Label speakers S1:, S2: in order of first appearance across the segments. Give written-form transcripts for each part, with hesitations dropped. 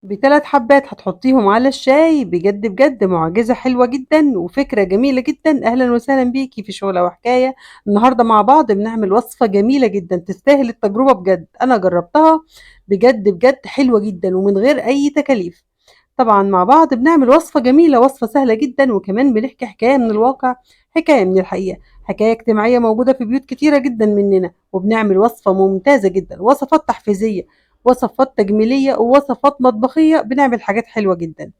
S1: ب3 حبات هتحطيهم على الشاي بجد بجد معجزة حلوة جدًا وفكرة جميلة جدًا، أهلًا وسهلًا بيكِ في شُغلة وحكاية، النهارده مع بعض بنعمل وصفة جميلة جدًا تستاهل التجربة بجد، أنا جرّبتها بجد بجد حلوة جدًا ومن غير أي تكاليف. طبعًا مع بعض بنعمل وصفة جميلة، وصفة سهلة جدًا وكمان بنحكي حكاية من الواقع، حكاية من الحقيقة، حكاية اجتماعية موجودة في بيوت كتيرة جدًا مننا، وبنعمل وصفة ممتازة جدًا، وصفات تحفيزية، وصفات تجميلية، ووصفات مطبخية، بنعمل حاجات حلوة جدًا.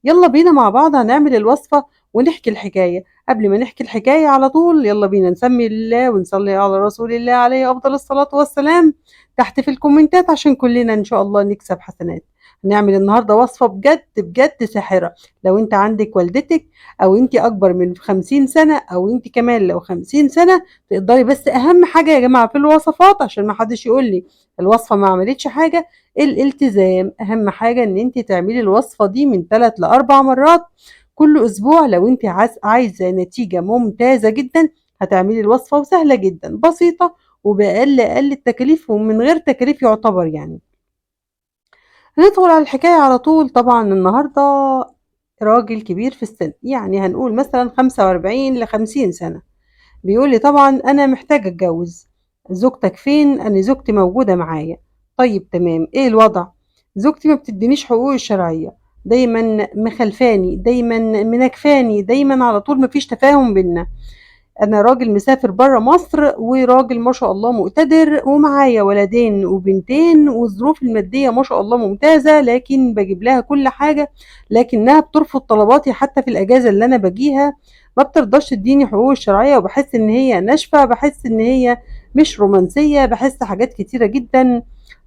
S1: يالّا بينا مع بعض هنعمل الوصفة ونحكي الحكاية، قبل ما نحكي الحكاية على طول يالّا بينا نسمي الله ونصلي على رسول الله عليه أفضل الصلاة والسلام تحت في الكومنتات عشان كلنا إن شاء الله نكسب حسنات. هنعمل النهارده وصفة بجد بجد ساحرة، لو أنتِ عندِك والدتِك أو أنتِ أكبر من 50 سنة أو أنتِ كمان لو 50 سنة تقدري، بس أهم حاجة يا جماعة في الوصفات عشان ما حدش يقول لي الوصفة ما عملتش حاجة، الالتزام، أهم حاجة إن أنتِ تعملي الوصفة دي من 3 ل4 مرات كل أسبوع لو أنتِ عايزة نتيجة ممتازة جدًا، هتعملي الوصفة وسهلة جدًا، بسيطة وبأقل التكاليف ومن غير تكاليف يعتبر يعني. هندخل على الحكاية على طول، طبعًا النهارده راجل كبير في السن، يعني هنقول مثلًا 45 ل50 سنة. بيقول لي: "طبعًا أنا محتاج أتجوّز، زوجتك فين؟ أنا زوجتي موجودة معايا." طيب تمام، إيه الوضع؟ زوجتي ما بتدّينيش حقوقي الشرعية، دايمًا مخالفاني، دايمًا مناكفاني، دايمًا على طول ما فيش تفاهم بيننا. أنا راجل مسافر برّه مصر وراجل ما شاء الله مقتدر ومعايا ولدين وبنتين والظروف المادية ما شاء الله ممتازة، لكن باجيب لها كل حاجة، لكنها بترفض طلباتي حتى في الأجازة اللي أنا باجيها، ما بترضاش تدّيني حقوقي الشرعية وباحس إن هي ناشفة، باحس إن هي مش رومانسية، باحس حاجات كتيرة جدًا.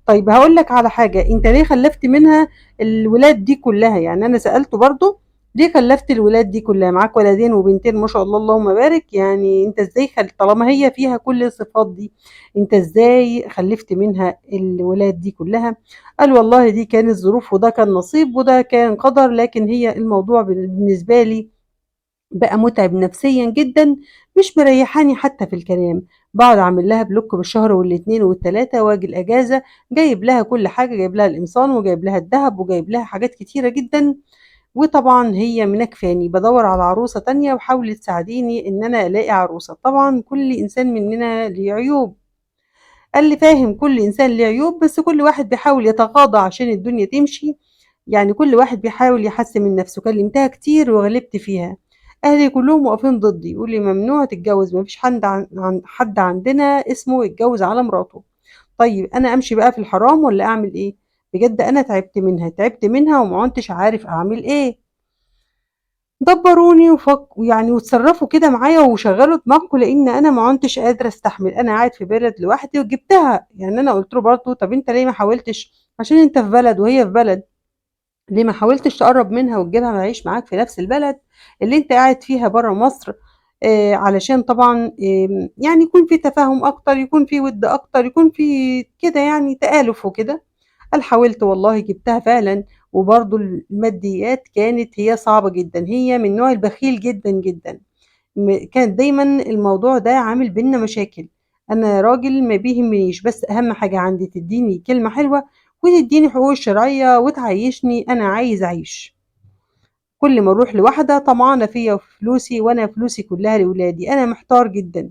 S1: طيب هاقول لك على حاجة، أنت ليه خلّفت منها الولاد دي كلّها؟ يعني أنا سألته برضه ليه خلّفت الولاد دي كلّها؟ معاك ولدين وبنتين ما شاء الله اللهم بارك، يعني أنت إزاي طالما هي فيها كل الصفات دي، أنت إزاي خلّفت منها الولاد دي كلّها؟ قال والله دي كانت ظروف وده كان نصيب وده كان قدر، لكن هي الموضوع بالنسبة لي بقى مُتعب نفسيًا جدًا، مش مريّحاني حتى في الكلام، باقعد أعمل لها بلوك بالشهر وال2 وال3 وآجي الأجازة جايب لها كل حاجة، جايب لها القمصان وجايب لها الدهب وجايب لها حاجات كتيرة جدًا، وطبعًا هي منكفاني، بادوّر على عروسة تانية وحاولي تساعديني إن أنا ألاقي عروسة، طبعًا كل إنسان مننا ليه عيوب، قال لي: "فاهم كل إنسان ليه عيوب، بس كل واحد بيحاول يتغاضى عشان الدنيا تمشي، يعني كل واحد بيحاول يحسّن من نَفْسه." كلمتها كتير وغلبت فيها، أهلي كلّهم واقفين ضدّي، يقولوا لي: "ممنوع تتجوّز، ما فيش حد عندنا اسمه يتجوّز على مراته." طيب أنا أمشي بقى في الحرام والّا أعمل إيه؟ بجد أنا تعبت منها، تعبت منها وما عُنتش عارف أعمل إيه. دبّروني ويعني واتصرّفوا كده معايا وشغّلوا دماغكم لإن أنا ما عُنتش قادرة أستحمل، أنا قاعد في بلد لوحدي وجِبتها، يعني أنا قُلت له برضه طَب أنت ليه ما حاولتش عشان أنت في بلد وهي في بلد، ليه ما حاولتش تقرّب منها وتجيبها تعيش معاك في نفس البلد اللي أنت قاعد فيها برّه مصر، علشان طبعًا يعني يكون في تفاهم أكتر، يكون في وِد أكتر، يكون في كده يعني تآلُف وكده. قال حاولت والله جِبتها فعلًا، وبرضه الماديات كانت هي صعبة جدًا، هي من النوع البخيل جدًا، جدًا، كانت دايمًا الموضوع ده عامل بيننا مشاكل، أنا راجل ما بيهمنيش، بس أهم حاجة عندي تدّيني كلمة حلوة وتدّيني حقوقي الشرعية وتعيّشني، أنا عايز أعيش، كل ما أروح لواحدة طمعانة فيّا وفي فلوسي وأنا فلوسي كلّها لولادي، أنا محتار جدًا،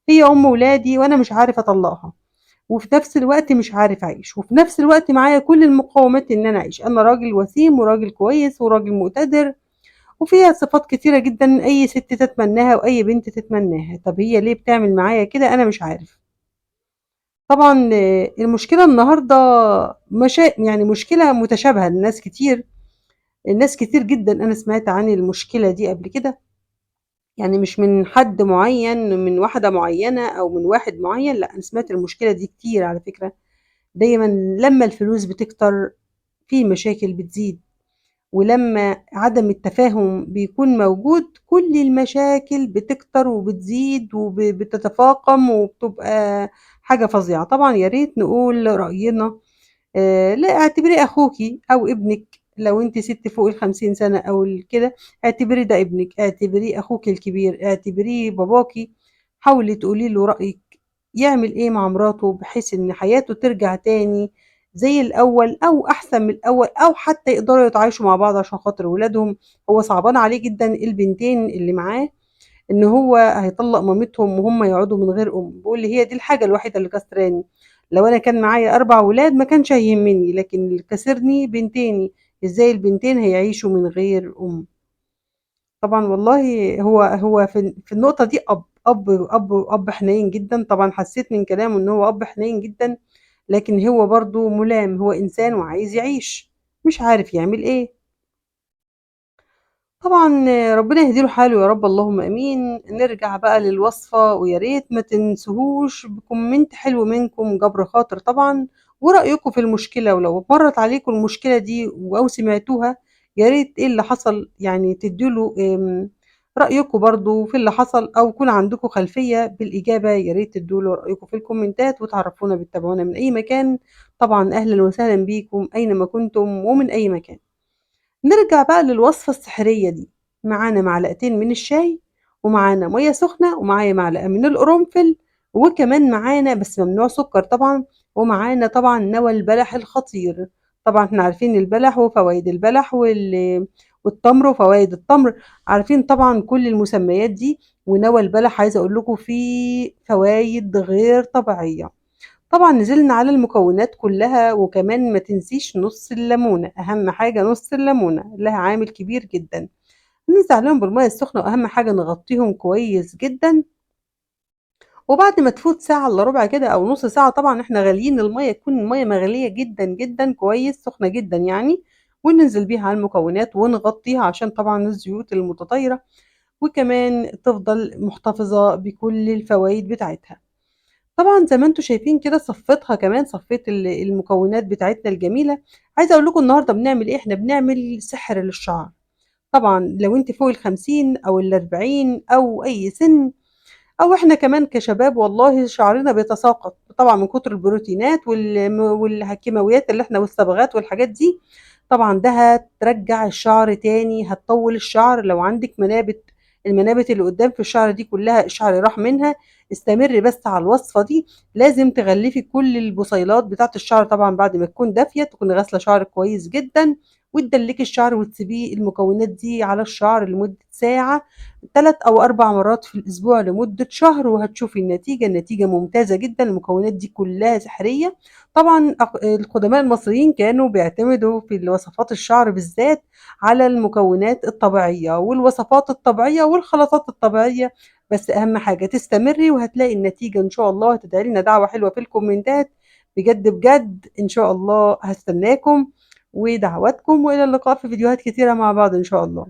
S1: هي أم ولادي وأنا مش عارف أطلّقها. وفي نفس الوقت مش عارف أعيش، وفي نفس الوقت معايا كل المقومات إن أنا أعيش، أنا راجل وسيم وراجل كويس وراجل مقتدر، وفيها صفات كتيرة جدًا أي ست تتمناها وأي بنت تتمناها، طب هي ليه بتعمل معايا كده أنا مش عارف. طبعًا المشكلة النهارده يعني مشكلة متشابهة لناس كتير، الناس كتير جدًا أنا سمعت عن المشكلة دي قبل كده، يعني مش من حد معين، من واحدة معينة أو من واحد معين، لأ أنا سمعت المشكلة دي كتير على فكرة. دايمًا لمّا الفلوس بتكتر في مشاكل بتزيد، ولمّا عدم التفاهم بيكون موجود كل المشاكل بتكتر وبتزيد بتتفاقم وبتبقى حاجة فظيعة. طبعًا يا ريت نقول رأينا، لأ اعتبريه أخوكِ أو ابنِك، لو أنتِ سِت فوق ال50 سنة أو كده اعتبريه ده ابنِك، اعتبريه أخوكِ الكبير، اعتبريه باباكِ، حاولي تقولي له رأيِك يعمل إيه مع مراته بحيث إن حياته ترجع تاني زي الأول أو أحسن من الأول أو حتى يقدروا يتعايشوا مع بعض عشان خاطر ولادهم. هو صعبان عليه جدًا البنتين اللي معاه إن هو هيطلّق مامتهم وهُم يقعدوا من غير أم، بيقول لي: "هي دي الحاجة الوحيدة اللي كاسراني، لو أنا كان معايا 4 ولاد ما كانش هيهمني، لكن اللي كاسرني بنتيني، إزاي البنتين هيعيشوا من غير أم؟" طبعًا والله هو في النقطة دي أب حنين جدًا، طبعًا حسّيت من كلامه إن هو أب حنين جدًا، لكن هو برضه مُلام، هو إنسان وعايز يعيش، مش عارف يعمل إيه. طبعًا ربنا يهدي له حاله يا رب اللهم آمين. نرجع بقى للوصفة ويا ريت ما تنسوهوش بcomment حلو منكم جبر خاطر طبعًا، ورأيكم في المشكلة، ولو مرّت عليكم المشكلة دي أو سمعتوها يا ريت إيه اللي حصل يعني تدّوا له رأيكم برضه في اللي حصل أو يكون عندكم خلفية بالإجابة، يا ريت تدّوا له رأيكم في الكومنتات وتعرّفونا بتتابعونا من أي مكان، طبعًا أهلًا وسهلًا بيكم أينما كنتم ومن أي مكان. نرجع بقى للوصفة السحرية دي، معانا معلقتين من الشاي، ومعانا مَيّة سخنة، ومعايا معلقة من القرنفل، وكمان معانا بس ممنوع سكر طبعًا، ومعانا طبعًا نوى البلح الخطير، طبعًا إحنا عارفين البلح وفوايد البلح والتمر وفوايد التمر، عارفين طبعًا كل المسميات دي، ونوى البلح عايزة أقول لكم فيه فوايد غير طبيعية. طبعًا نزلنا على المكونات كلّها، وكمان ما تنسيش نُص الليمونة، أهم حاجة نُص الليمونة، لها عامل كبير جدًا، ننزل عليهم بالمَيّة السخنة وأهم حاجة نغطّيهم كويس جدًا، وبعد ما تفوت ساعة إلّا ربع كده أو نُص ساعة طبعًا إحنا غاليين المَيّة، تكون المَيّة مغلية جدًا، جدًا كويس، سخنة جدًا يعني، وننزل بيها على المكونات ونغطّيها عشان طبعًا الزيوت المتطايرة، وكمان تفضل محتفظة بكل الفوايد بتاعتها. طبعًا زي ما أنتم شايفين كده صفّيتها كمان، صفّيت المكونات بتاعتنا الجميلة. عايزة أقول لكم النهارده بنعمل إيه، إحنا بنعمل سحر للشعر. طبعًا لو أنتِ فوق ال50 أو ال40 أو أي سِن أو إحنا كمان كشباب والله شعرنا بيتساقط، طبعًا من كتر البروتينات والكيماويات اللي إحنا والصبغات والحاجات دي، طبعًا ده هترجّع الشعر تاني، هتطوّل الشعر، لو عندِك منابت، المنابت اللي قدّام في الشعر دي كلّها الشعر راح منها، استمري بس على الوصفة دي، لازم تغلّفي كل البصيلات بتاعة الشعر طبعًا بعد ما تكون دافية، تكوني غاسلة شعرِك كويس جدًا، وتدلّكي الشعر وتسيبيه المكونات دي على الشعر لمدة ساعة 3 أو 4 مرات في الأسبوع لمدة شهر وهتشوفي النتيجة، النتيجة ممتازة جدًا، المكونات دي كلّها سحرية. طبعًا القدماء المصريين كانوا بيعتمدوا في الوصفات الشعر بالذات على المكونات الطبيعية والوصفات الطبيعية والخلطات الطبيعية، بس أهم حاجة تستمري وهتلاقي النتيجة إن شاء الله، وهتدعي لنا دعوة حلوة في الكومنتات، بجد، بجد إن شاء الله هاستناكم ودعواتكم، وإلى اللقاء في فيديوهات كتيرة مع بعض إن شاء الله.